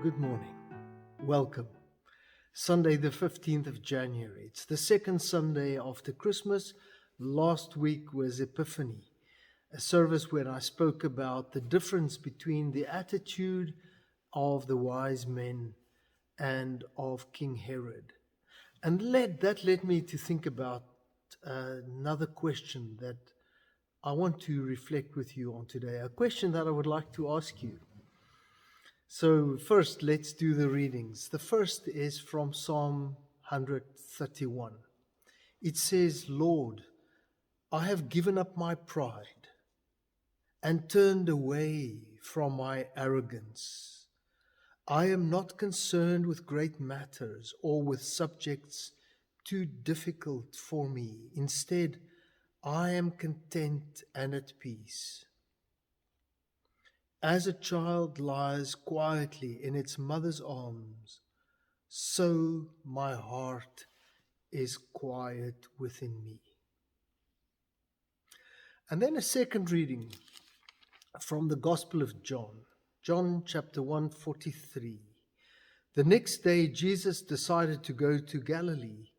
Good morning. Welcome. Sunday, the 15th of January. It's the second Sunday after Christmas. Last week was Epiphany, a service where I spoke about the difference between the attitude of the wise men and of King Herod. And that led me to think about another question that I want to reflect with you on today, a question that I would like to ask you. So first, let's do the readings. The first is from Psalm 131. It says, Lord, I have given up my pride and turned away from my arrogance. I am not concerned with great matters or with subjects too difficult for me. Instead, I am content and at peace. As a child lies quietly in its mother's arms, so my heart is quiet within me. And then a second reading from the Gospel of John, John chapter 1:43. The next day Jesus decided to go to Galilee.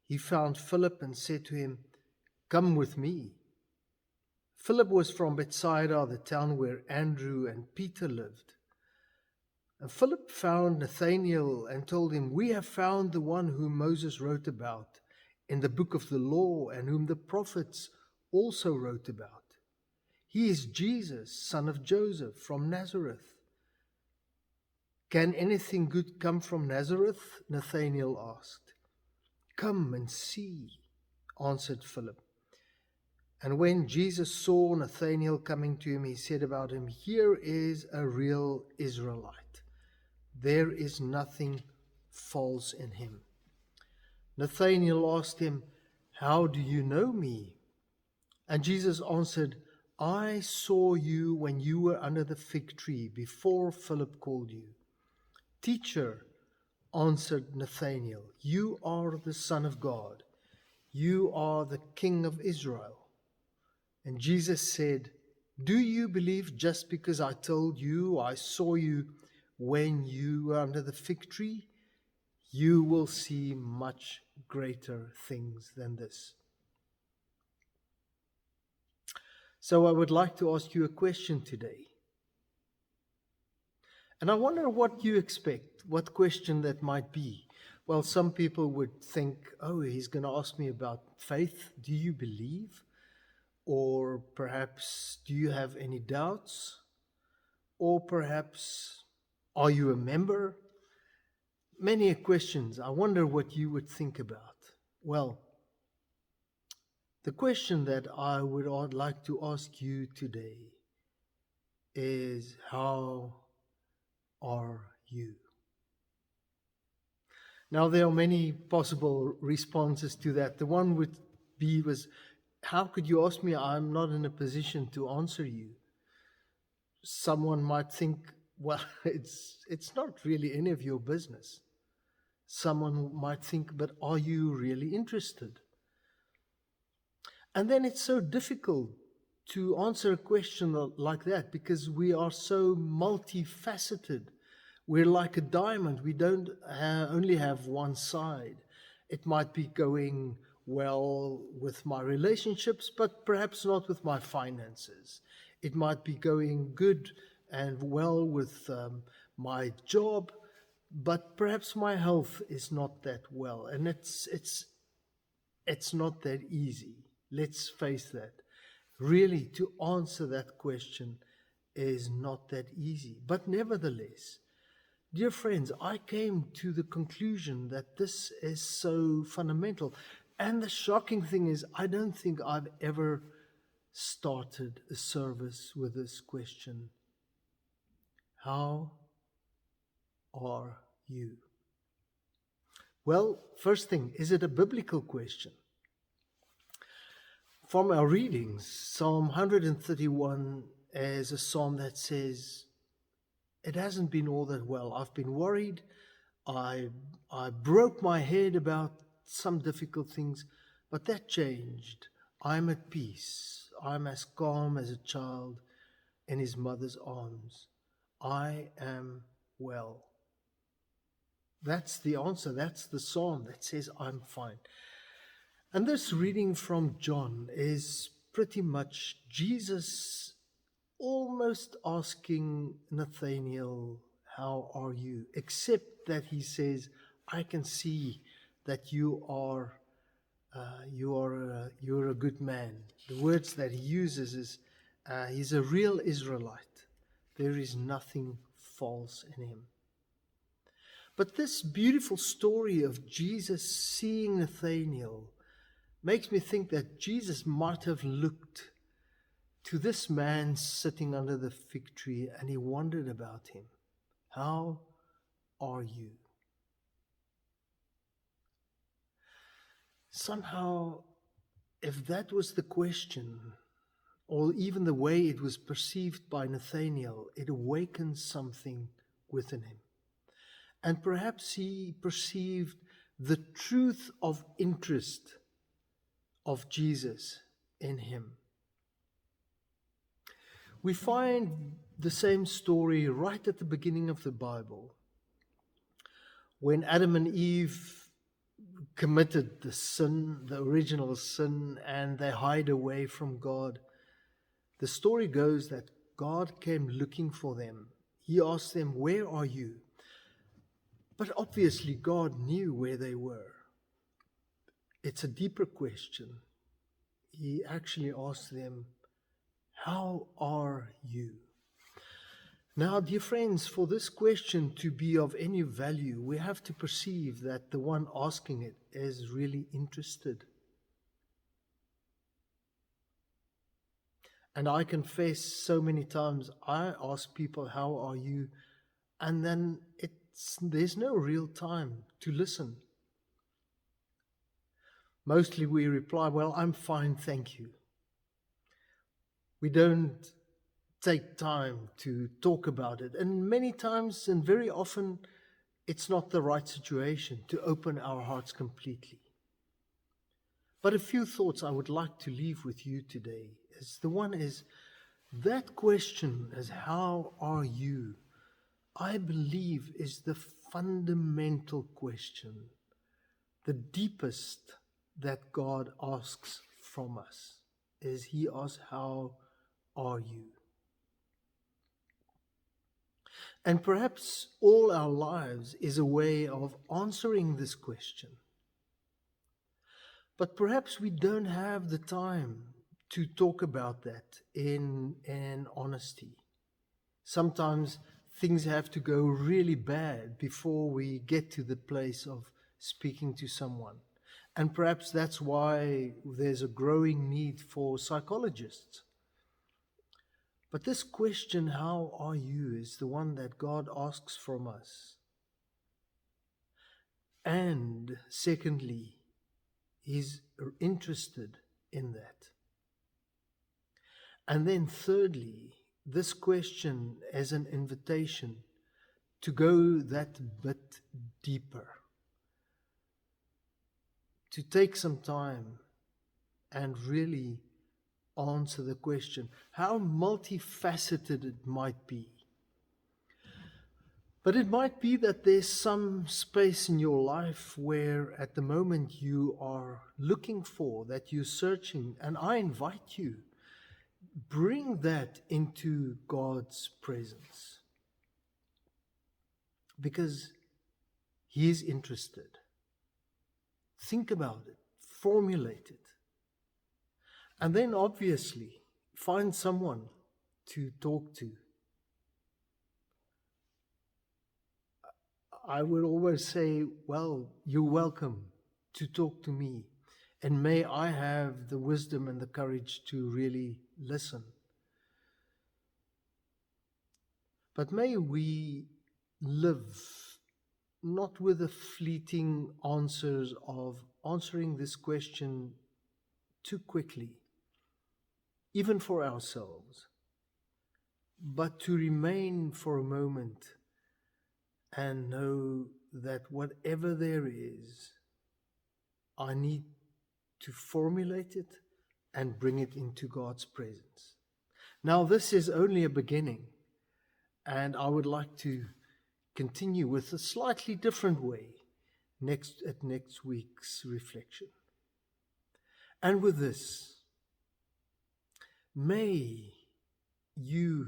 He found Philip and said to him, "Come with me." Philip was from Bethsaida, the town where Andrew and Peter lived. And Philip found Nathanael and told him, "We have found the one whom Moses wrote about in the book of the law and whom the prophets also wrote about. He is Jesus, son of Joseph, from Nazareth." "Can anything good come from Nazareth?" Nathanael asked. "Come and see," answered Philip. And when Jesus saw Nathanael coming to him, he said about him, "Here is a real Israelite. There is nothing false in him." Nathanael asked him, "How do you know me?" And Jesus answered, "I saw you when you were under the fig tree before Philip called you." "Teacher," answered Nathanael, "you are the Son of God. You are the King of Israel." And Jesus said, "Do you believe just because I told you I saw you when you were under the fig tree? You will see much greater things than this." So I would like to ask you a question today. And I wonder what you expect, what question that might be. Well, some people would think, oh, he's going to ask me about faith. Do you believe? Or perhaps, do you have any doubts? Or perhaps, are you a member? Many questions. I wonder what you would think about. Well, the question that I would like to ask you today is, how are you? Now, there are many possible responses to that. The one would be how could you ask me? I'm not in a position to answer you. Someone might think, well, it's not really any of your business. Someone might think, but are you really interested? And then it's so difficult to answer a question like that because we are so multifaceted. We're like a diamond. We don't only have one side. It might be going well with my relationships, but perhaps not with my finances. It might be going good and well with my job, but perhaps my health is not that well. And it's not that easy. Let's face that. Really, to answer that question is not that easy. But nevertheless, dear friends, I came to the conclusion that this is so fundamental. And the shocking thing is, I don't think I've ever started a service with this question. How are you? Well, first thing, is it a biblical question? From our readings, Psalm 131 is a psalm that says, it hasn't been all that well. I've been worried. I broke my head about some difficult things, but that changed. I'm at peace. I'm as calm as a child in his mother's arms. I am well. That's the answer. That's the psalm that says, I'm fine. And this reading from John is pretty much Jesus almost asking Nathanael, how are you? Except that he says, I can see that you're a good man. The words that he uses is, he's a real Israelite. There is nothing false in him. But this beautiful story of Jesus seeing Nathanael makes me think that Jesus might have looked to this man sitting under the fig tree and he wondered about him. How are you? Somehow, if that was the question, or even the way it was perceived by Nathanael, it awakens something within him. And perhaps he perceived the truth of interest of Jesus in him. We find the same story right at the beginning of the Bible, when Adam and Eve committed the sin, the original sin, and they hide away from God. The story goes that God came looking for them. He asked them, where are you? But obviously God knew where they were. It's a deeper question. He actually asked them, how are you? Now, dear friends, for this question to be of any value, we have to perceive that the one asking it is really interested. And I confess so many times I ask people, how are you? And then there's no real time to listen. Mostly we reply, well, I'm fine, thank you. We don't take time to talk about it. And many times, and very often, it's not the right situation to open our hearts completely. But a few thoughts I would like to leave with you today is the one is that question is, how are you? I believe is the fundamental question, the deepest that God asks from us, is He asks, how are you? And perhaps all our lives is a way of answering this question. But perhaps we don't have the time to talk about that in honesty. Sometimes things have to go really bad before we get to the place of speaking to someone. And perhaps that's why there's a growing need for psychologists. But this question, how are you, is the one that God asks from us. And secondly, He's interested in that. And then thirdly, this question as an invitation to go that bit deeper, to take some time and really answer the question, how multifaceted it might be. But it might be that there's some space in your life where at the moment you are looking for, that you're searching, and I invite you, bring that into God's presence. Because He is interested. Think about it, formulate it. And then obviously find someone to talk to. I would always say, well, you're welcome to talk to me. And may I have the wisdom and the courage to really listen. But may we live not with the fleeting answers of answering this question too quickly, even for ourselves, but to remain for a moment and know that whatever there is, I need to formulate it and bring it into God's presence. Now, this is only a beginning, and I would like to continue with a slightly different way at next week's reflection. And with this, may you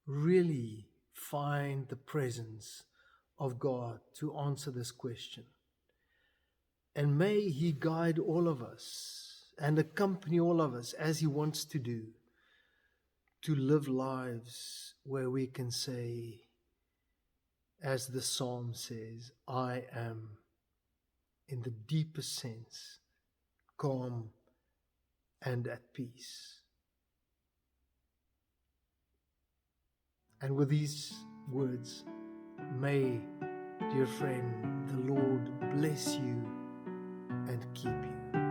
really find the presence of God to answer this question. And may He guide all of us and accompany all of us as He wants to do, to live lives where we can say, as the psalm says, I am, in the deepest sense, calm and at peace. And with these words, may, dear friend, the Lord bless you and keep you.